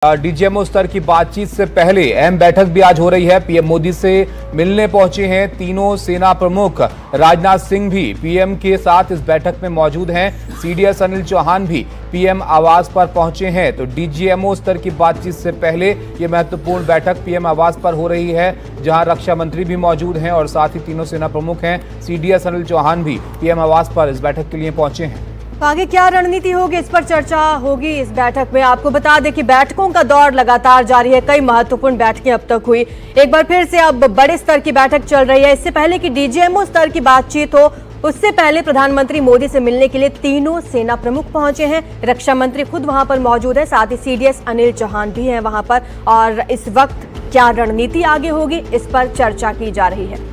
DGMO स्तर की बातचीत से पहले अहम बैठक भी आज हो रही है। पीएम मोदी से मिलने पहुंचे हैं तीनों सेना प्रमुख। राजनाथ सिंह भी पीएम के साथ इस बैठक में मौजूद हैं। सीडीएस अनिल चौहान भी पीएम आवास पर पहुंचे हैं। तो डीजीएमओ स्तर की बातचीत से पहले ये महत्वपूर्ण बैठक पीएम आवास पर हो रही है, जहां रक्षा मंत्री भी मौजूद हैं और साथ ही तीनों सेना प्रमुख हैं। सीडीएस अनिल चौहान भी पीएम आवास पर इस बैठक के लिए पहुंचे हैं। तो आगे क्या रणनीति होगी, इस पर चर्चा होगी इस बैठक में। आपको बता दें कि बैठकों का दौर लगातार जारी है। कई महत्वपूर्ण बैठकें अब तक हुई, एक बार फिर से अब बड़े स्तर की बैठक चल रही है। इससे पहले कि डीजीएमओ स्तर की बातचीत हो, उससे पहले प्रधानमंत्री मोदी से मिलने के लिए तीनों सेना प्रमुख पहुंचे हैं। रक्षा मंत्री खुद वहां पर मौजूद है, साथ ही सीडीएस अनिल चौहान भी हैं वहां पर। और इस वक्त क्या रणनीति आगे होगी, इस पर चर्चा की जा रही है।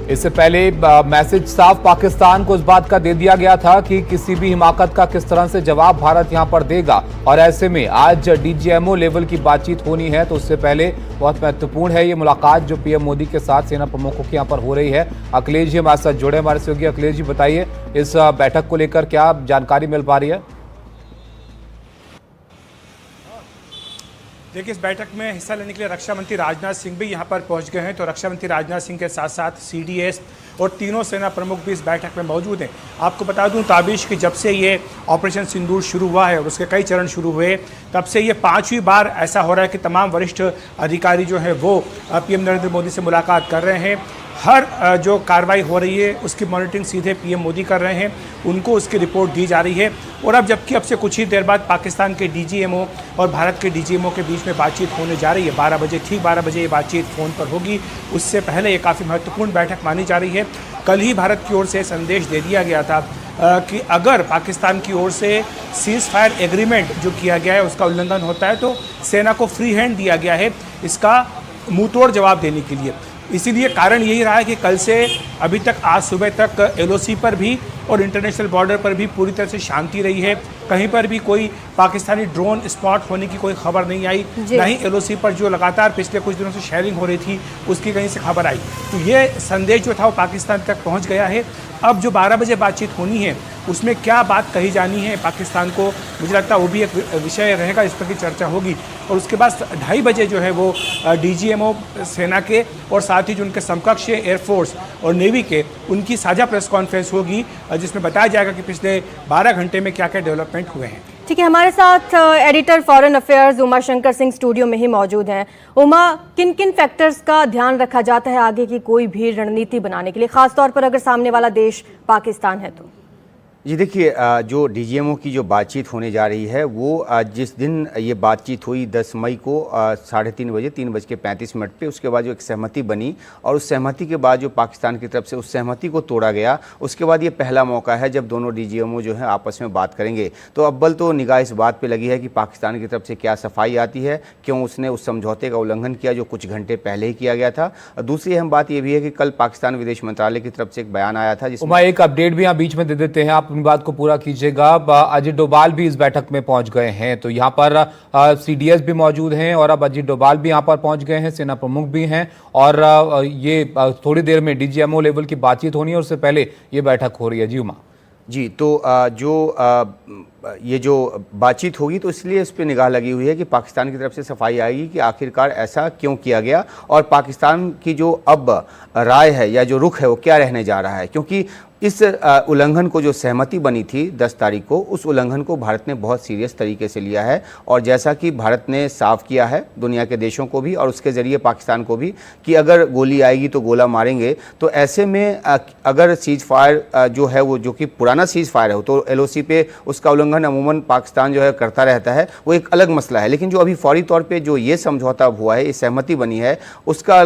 इससे पहले मैसेज साफ पाकिस्तान को इस बात का दे दिया गया था कि किसी भी हिमाकत का किस तरह से जवाब भारत यहां पर देगा। और ऐसे में आज डीजीएमओ लेवल की बातचीत होनी है, तो उससे पहले बहुत महत्वपूर्ण है ये मुलाकात जो पीएम मोदी के साथ सेना प्रमुखों की यहां पर हो रही है। अखिलेश जी हमारे साथ जुड़े, हमारे सहयोगी। अखिलेश जी बताइए, इस बैठक को लेकर क्या जानकारी मिल पा रही है? देखिए, इस बैठक में हिस्सा लेने के लिए रक्षा मंत्री राजनाथ सिंह भी यहां पर पहुंच गए हैं। तो रक्षा मंत्री राजनाथ सिंह के साथ साथ सीडीएस और तीनों सेना प्रमुख भी इस बैठक में मौजूद हैं। आपको बता दूं ताबिश कि जब से ये ऑपरेशन सिंदूर शुरू हुआ है और उसके कई चरण शुरू हुए, तब से ये 5वीं बार ऐसा हो रहा है कि तमाम वरिष्ठ अधिकारी जो है वो पीएम नरेंद्र मोदी से मुलाकात कर रहे हैं। हर जो कार्रवाई हो रही है उसकी मॉनिटरिंग सीधे पीएम मोदी कर रहे हैं, उनको उसकी रिपोर्ट दी जा रही है। और अब जबकि अब से कुछ ही देर बाद पाकिस्तान के डीजीएमओ और भारत के डीजीएमओ के बीच में बातचीत होने जा रही है। 12 बजे, ठीक 12 बजे ये बातचीत फ़ोन पर होगी। उससे पहले ये काफ़ी महत्वपूर्ण बैठक मानी जा रही है। कल ही भारत की ओर से संदेश दे दिया गया था कि अगर पाकिस्तान की ओर से सीज़ फायर एग्रीमेंट जो किया गया है उसका उल्लंघन होता है तो सेना को फ्री हैंड दिया गया है इसका मुंहतोड़ जवाब देने के लिए। इसीलिए कारण यही रहा है कि कल से अभी तक आज सुबह तक एलओसी पर भी और इंटरनेशनल बॉर्डर पर भी पूरी तरह से शांति रही है। कहीं पर भी कोई पाकिस्तानी ड्रोन स्पॉट होने की कोई खबर नहीं आई, ना ही एलओसी पर जो लगातार पिछले कुछ दिनों से शेयरिंग हो रही थी उसकी कहीं से खबर आई। तो ये संदेश जो था वो पाकिस्तान तक पहुंच गया है। अब जो 12 बजे बातचीत होनी है उसमें क्या बात कही जानी है पाकिस्तान को, मुझे लगता है वो भी एक विषय रहेगा, इस पर की चर्चा होगी। और उसके बाद 2:30 बजे जो है वो डीजीएमओ सेना के और साथ ही जो उनके समकक्ष एयरफोर्स और नेवी के, उनकी साझा प्रेस कॉन्फ्रेंस होगी जिसमें बताया जाएगा कि पिछले 12 घंटे में क्या क्या डेवलपमेंट हुए हैं। ठीक है, हमारे साथ editor foreign affairs Uma Shankar Singh studio में ही मौजूद हैं। उमा, किन किन फैक्टर्स का ध्यान रखा जाता है आगे की कोई भी रणनीति बनाने के लिए, खासतौर पर अगर सामने वाला देश पाकिस्तान है तो? जी देखिए, जो डीजीएमओ की जो बातचीत होने जा रही है वो जिस दिन ये बातचीत हुई 10 मई को 3:30 बजे 3:35 पे, उसके बाद जो एक सहमति बनी और उस सहमति के बाद जो पाकिस्तान की तरफ से उस सहमति को तोड़ा गया, उसके बाद ये पहला मौका है जब दोनों डीजीएमओ जो है आपस में बात करेंगे। तो अव्वल तो निगाह इस बात पे लगी है कि पाकिस्तान की तरफ से क्या सफाई आती है, क्यों उसने उस समझौते का उल्लंघन किया जो कुछ घंटे पहले ही किया गया था। दूसरी अहम बात यह भी है कि कल पाकिस्तान विदेश मंत्रालय की तरफ से एक बयान आया था जिसमें एक अपडेट भी यहाँ बीच में दे देते हैं, आप अपनी बात को पूरा कीजिएगा। अजीत डोभाल भी इस बैठक में पहुंच गए हैं, तो यहाँ पर सीडीएस भी मौजूद हैं और अब अजीत डोभाल भी यहाँ पर पहुंच गए हैं, सेना प्रमुख भी हैं। और ये थोड़ी देर में डीजीएमओ लेवल की बातचीत होनी है, उससे पहले ये बैठक हो रही है। जी उमा जी, तो ये जो बातचीत होगी तो इसलिए इस पर निगाह लगी हुई है कि पाकिस्तान की तरफ से सफाई आएगी कि आखिरकार ऐसा क्यों किया गया और पाकिस्तान की जो अब राय है या जो रुख है वो क्या रहने जा रहा है। क्योंकि इस उल्लंघन को जो सहमति बनी थी 10 तारीख को, उस उल्लंघन को भारत ने बहुत सीरियस तरीके से लिया है। और जैसा कि भारत ने साफ किया है दुनिया के देशों को भी और उसके ज़रिए पाकिस्तान को भी कि अगर गोली आएगी तो गोला मारेंगे। तो ऐसे में अगर सीज फायर जो है वो जो कि पुराना सीज फायर है तो एलओसी पे उसका उल्लंघन अमूमन पाकिस्तान जो है करता रहता है, वो एक अलग मसला है। लेकिन जो अभी फौरी तौर पर जो ये समझौता हुआ है, ये सहमति बनी है, उसका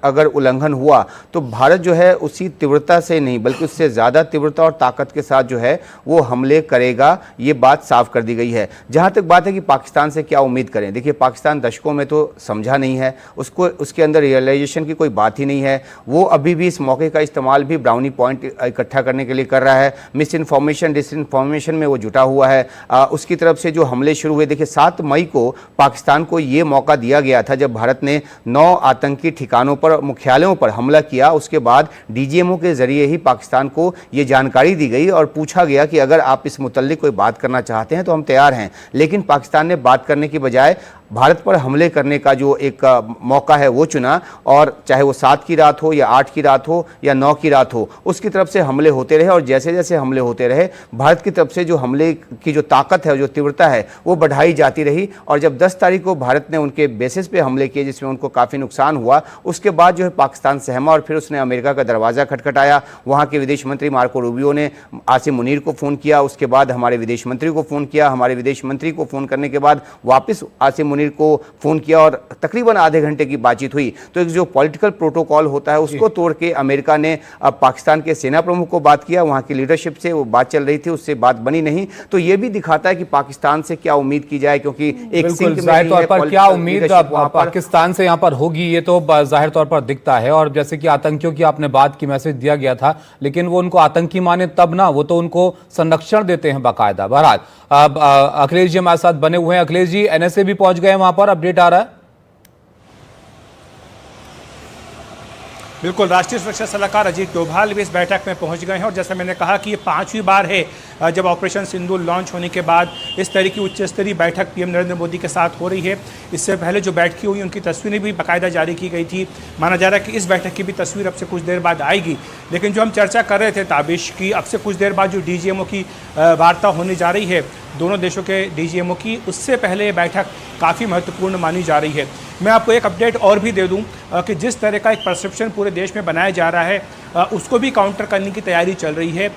अगर उल्लंघन हुआ तो भारत जो है उसी तीव्रता से नहीं बल्कि से ज़्यादा तीव्रता और ताकत के साथ जो है वो हमले करेगा, ये बात साफ कर दी गई है। जहाँ तक बात है कि पाकिस्तान से क्या उम्मीद करें, देखिए पाकिस्तान दशकों में तो समझा नहीं है, उसको उसके अंदर रियलाइजेशन की कोई बात ही नहीं है। वो अभी भी इस मौके का इस्तेमाल भी ब्राउनी पॉइंट इकट्ठा करने के लिए कर रहा है, मिस इन्फॉर्मेशन डिसइन्फॉर्मेशन में वो जुटा हुआ है। उसकी तरफ से जो हमले शुरू हुए, देखिए 7 मई को पाकिस्तान को ये मौका दिया गया था जब भारत ने 9 आतंकी ठिकानों पर, मुख्यालयों पर हमला किया। उसके बाद डीजीएमओ के जरिए ही पाकिस्तान को ये जानकारी दी गई और पूछा गया कि अगर आप इस मुतल्लिक कोई बात करना चाहते हैं तो हम तैयार हैं। लेकिन पाकिस्तान ने बात करने की बजाय भारत पर हमले करने का जो एक मौका है वो चुना, और चाहे वो 7 की रात हो या 8 की रात हो या 9 की रात हो, उसकी तरफ से हमले होते रहे। और जैसे जैसे हमले होते रहे, भारत की तरफ से जो हमले की जो ताकत है, जो तीव्रता है, वो बढ़ाई जाती रही। और जब 10 तारीख को भारत ने उनके बेसिस पे हमले किए, जिसमें उनको काफ़ी नुकसान हुआ, उसके बाद जो है पाकिस्तान सहमा और फिर उसने अमेरिका का दरवाज़ा खटखटाया। वहाँ के विदेश मंत्री मार्को रूबियो ने आसिम मुनीर को फ़ोन किया, उसके बाद हमारे विदेश मंत्री को फ़ोन किया, हमारे विदेश मंत्री को फ़ोन करने के बाद वापस आसिम मुनीर को फ़ोन किया, और तकरीबन आधे घंटे की बातचीत हुई। तो एक जो पॉलिटिकल प्रोटोकॉल होता है उसको तोड़ के अमेरिका ने अब पाकिस्तान के सेना प्रमुख को बात किया, वहाँ की लीडरशिप से वो बात चल रही थी, उससे बात बनी नहीं। तो ये भी दिखाता है कि पाकिस्तान से क्या उम्मीद की जाए, क्योंकि एक सिंक में जाहिर तौर पर क्या उम्मीद पाकिस्तान से यहाँ पर होगी, ये तो जाहिर तौर पर दिखता है। और जैसे कि आतंकियों की आपने बात की, मैसेज दिया गया था, लेकिन वो उनको आतंकी माने तब ना, वो तो उनको संरक्षण देते हैं बाकायदा। बहरहाल अब अखिलेश जी हमारे साथ बने हुए हैं। अखिलेश जी, एनएसए भी पहुंच गए वहां पर, अपडेट आ रहा है? बिल्कुल, राष्ट्रीय सुरक्षा सलाहकार अजीत डोभाल भी इस बैठक में पहुंच गए हैं। और जैसा मैंने कहा कि ये 5वीं बार है जब ऑपरेशन सिंदूर लॉन्च होने के बाद इस तरह की उच्च स्तरीय बैठक पीएम नरेंद्र मोदी के साथ हो रही है। इससे पहले जो बैठकें हुई उनकी तस्वीरें भी बाकायदा जारी की गई थी। माना जा रहा है कि इस बैठक की भी तस्वीर अब से कुछ देर बाद आएगी। लेकिन जो हम चर्चा कर रहे थे ताबिश की, अब से कुछ देर बाद जो डीजीएमओ की वार्ता होने जा रही है दोनों देशों के डीजीएमओ की, उससे पहले ये बैठक काफ़ी महत्वपूर्ण मानी जा रही है। मैं आपको एक अपडेट और भी दे दूं कि जिस तरह का एक परसेप्शन पूरे देश में बनाया जा रहा है, उसको भी काउंटर करने की तैयारी चल रही है।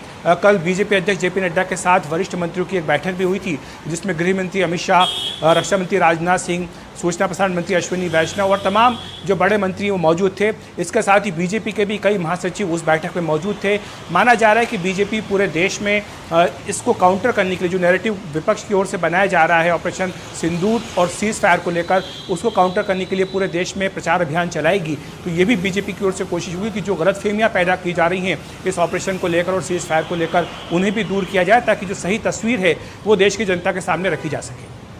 कल बीजेपी अध्यक्ष जेपी नड्डा के साथ वरिष्ठ मंत्रियों की एक बैठक भी हुई थी, जिसमें गृह मंत्री अमित शाह, रक्षा मंत्री राजनाथ सिंह, सूचना प्रसारण मंत्री अश्विनी वैष्णव और तमाम जो बड़े मंत्री वो मौजूद थे। इसके साथ ही बीजेपी के भी कई महासचिव उस बैठक में मौजूद थे। माना जा रहा है कि बीजेपी पूरे देश में इसको काउंटर करने के लिए जो नैरेटिव विपक्ष की ओर से बनाया जा रहा है ऑपरेशन सिंदूर और सीज फायर को लेकर, उसको काउंटर करने के लिए पूरे देश में प्रचार अभियान चलाएगी। तो ये भी बीजेपी की ओर से कोशिश होगी कि जो गलतफहमियां पैदा की जा रही हैं इस ऑपरेशन को लेकर और सीज फायर को लेकर, उन्हें भी दूर किया जाए, ताकि जो सही तस्वीर है वो देश की जनता के सामने रखी जा सके।